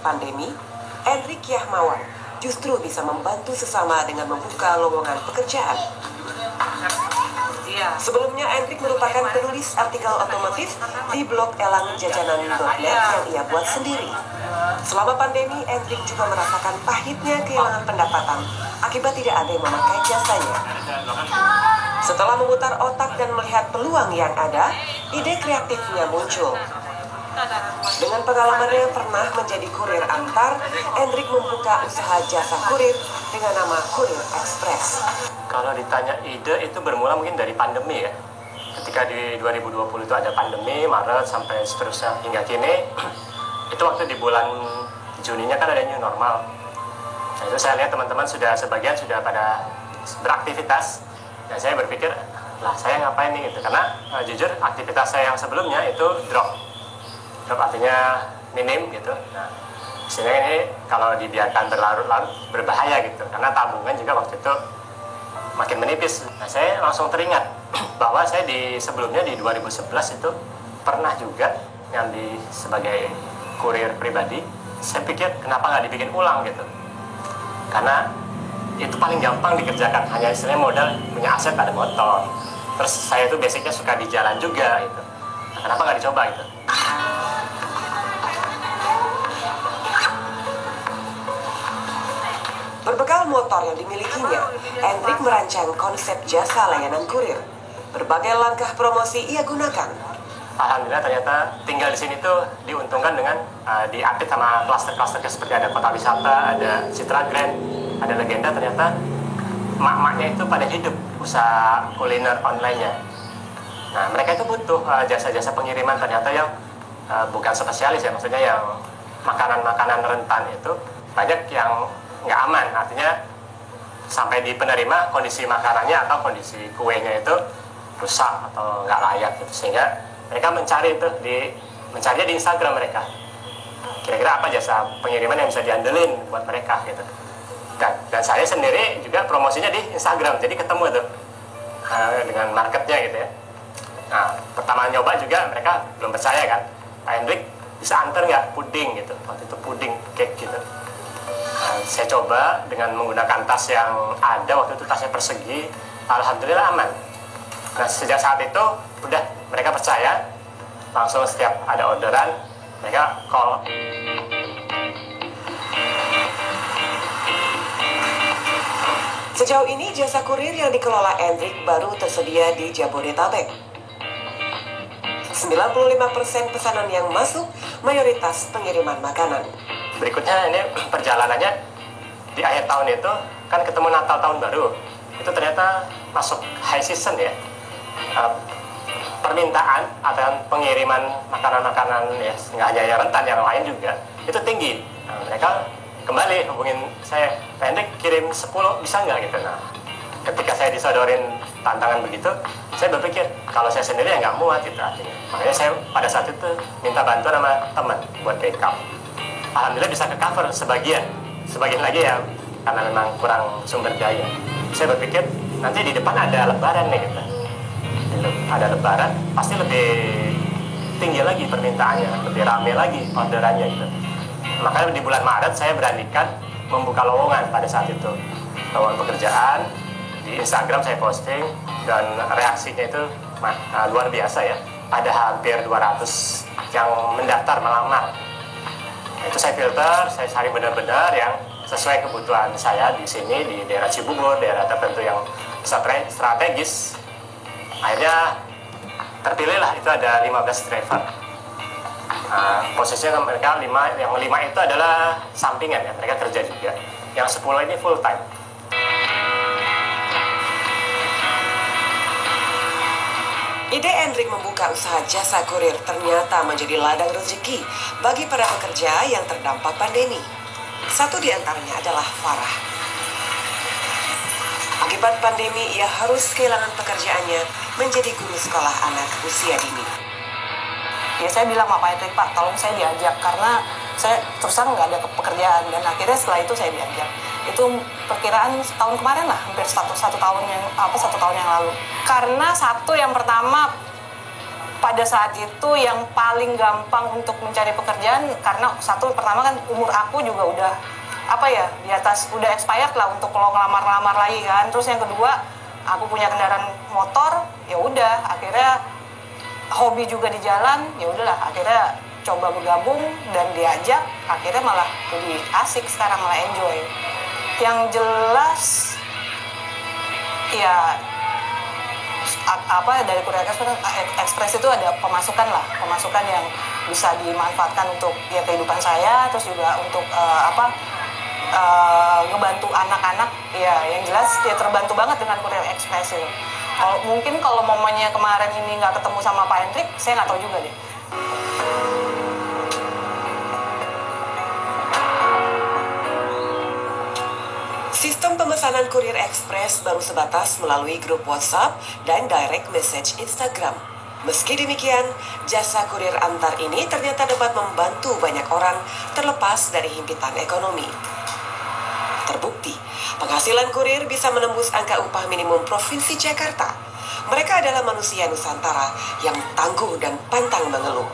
Pandemi, Endrik Yahmawan justru bisa membantu sesama dengan membuka lowongan pekerjaan. Sebelumnya, Endrik merupakan penulis artikel otomotif di blog elangjajanan.net yang ia buat sendiri. Selama pandemi, Endrik juga merasakan pahitnya kehilangan pendapatan akibat tidak ada yang memakai jasanya. Setelah memutar otak dan melihat peluang yang ada, ide kreatifnya muncul. Dengan pengalamannya pernah menjadi kurir antar, Endrik membuka usaha jasa kurir dengan nama Kurir Express. Kalau ditanya ide, itu bermula mungkin dari pandemi ya. Ketika di 2020 itu ada pandemi, Maret sampai seterusnya hingga kini, itu waktu di bulan Juninya kan ada new normal. Nah, itu saya lihat teman-teman sebagian sudah pada beraktivitas. Dan saya berpikir, lah saya ngapain nih gitu. Karena jujur aktivitas saya yang sebelumnya itu drop artinya minim gitu. Nah, sehingga ini kalau dibiarkan berlarut-larut berbahaya gitu, karena tabungan juga waktu itu makin menipis. Nah, saya langsung teringat bahwa saya sebelumnya di 2011 itu pernah juga yang sebagai kurir pribadi. Saya pikir kenapa nggak dibikin ulang gitu, karena itu paling gampang dikerjakan, hanya istilahnya modal, punya aset, ada motor. Terus saya tuh basicnya suka di jalan juga gitu. Nah, kenapa nggak dicoba gitu? Berbekal motor yang dimilikinya, Endrik merancang konsep jasa layanan kurir. Berbagai langkah promosi ia gunakan. Alhamdulillah ternyata tinggal di sini tuh diuntungkan dengan diapit sama klaster-klaster seperti ada Kota Wisata, ada Citra Grand, ada Legenda. Ternyata mak-maknya itu pada hidup usaha kuliner online-nya. Nah, mereka itu butuh jasa-jasa pengiriman ternyata yang bukan spesialis ya, maksudnya yang makanan-makanan rentan itu banyak yang nggak aman, artinya sampai di penerima kondisi makanannya atau kondisi kuenya itu rusak atau nggak layak gitu. Sehingga mereka mencarinya di Instagram mereka, kira-kira apa jasa pengiriman yang bisa diandelin buat mereka gitu. Dan saya sendiri juga promosinya di Instagram, jadi ketemu tuh dengan marketnya gitu ya. Nah, pertama nyoba juga mereka belum percaya kan, Pak Endrik bisa antar nggak puding gitu, waktu itu puding cake gitu. Saya coba dengan menggunakan tas yang ada, waktu itu tasnya persegi, alhamdulillah aman. Nah, sejak saat itu udah mereka percaya, langsung setiap ada orderan mereka call. Sejauh ini jasa kurir yang dikelola Endrik baru tersedia di Jabodetabek. 95% pesanan yang masuk mayoritas pengiriman makanan. Berikutnya ini perjalanannya di akhir tahun itu kan ketemu Natal tahun baru, itu ternyata masuk high season ya. Permintaan atau pengiriman makanan-makanan ya, nggak hanya yang rentan, yang lain juga itu tinggi. Nah, mereka kembali hubungin saya, Pak Endrik kirim 10 bisa nggak gitu. Nah, ketika saya disodorin tantangan begitu, saya berpikir kalau saya sendiri ya nggak muat gitu artinya. Makanya saya pada saat itu minta bantuan sama teman buat backup. Alhamdulillah bisa ke cover sebagian lagi ya, karena memang kurang sumber daya. Saya berpikir nanti di depan ada lebaran nih gitu. Ada lebaran pasti lebih tinggi lagi permintaannya, lebih ramai lagi orderannya gitu. Makanya di bulan Maret saya beranikan membuka lowongan pada saat itu, lowongan pekerjaan di Instagram saya posting, dan reaksinya itu luar biasa ya. Ada hampir 200 yang mendaftar melamar. Itu saya filter, saya cari benar-benar yang sesuai kebutuhan saya di sini, di daerah Cibubur, daerah tertentu yang strategis. Akhirnya terpilihlah, itu ada 15 driver. Posisinya mereka yang 5 itu adalah sampingan ya, mereka kerja juga. Yang 10 ini full time. Ide Endrik membuka usaha jasa kurir ternyata menjadi ladang rezeki bagi para pekerja yang terdampak pandemi. Satu di antaranya adalah Farah. Akibat pandemi, ia harus kehilangan pekerjaannya menjadi guru sekolah anak usia dini. Ya, saya bilang sama Pak Endrik, Pak, tolong saya diajak, karena saya terus terang nggak ada pekerjaan. Dan akhirnya setelah itu saya diajak. Itu perkiraan tahun kemarin lah, hampir satu tahun yang lalu. Karena yang pertama pada saat itu yang paling gampang untuk mencari pekerjaan, karena satu pertama kan umur aku juga udah di atas, udah expired lah untuk kalau ngelamar-lamar lagi kan. Terus yang kedua, aku punya kendaraan motor, ya udah akhirnya hobi juga di jalan, ya udahlah akhirnya coba bergabung dan diajak, akhirnya malah lebih asik sekarang, malah enjoy. Yang jelas ya dari Courier Express itu ada pemasukan yang bisa dimanfaatkan untuk ya kehidupan saya, terus juga untuk ngebantu anak-anak, ya yang jelas ya terbantu banget dengan Courier Express itu. Mungkin kalau momennya kemarin ini nggak ketemu sama Pak Hendrik, saya nggak tahu juga deh. Sistem pemesanan Courier Express baru sebatas melalui grup WhatsApp dan direct message Instagram. Meski demikian, jasa kurir antar ini ternyata dapat membantu banyak orang terlepas dari himpitan ekonomi. Terbukti, penghasilan kurir bisa menembus angka upah minimum Provinsi Jakarta. Mereka adalah manusia Nusantara yang tangguh dan pantang mengeluh.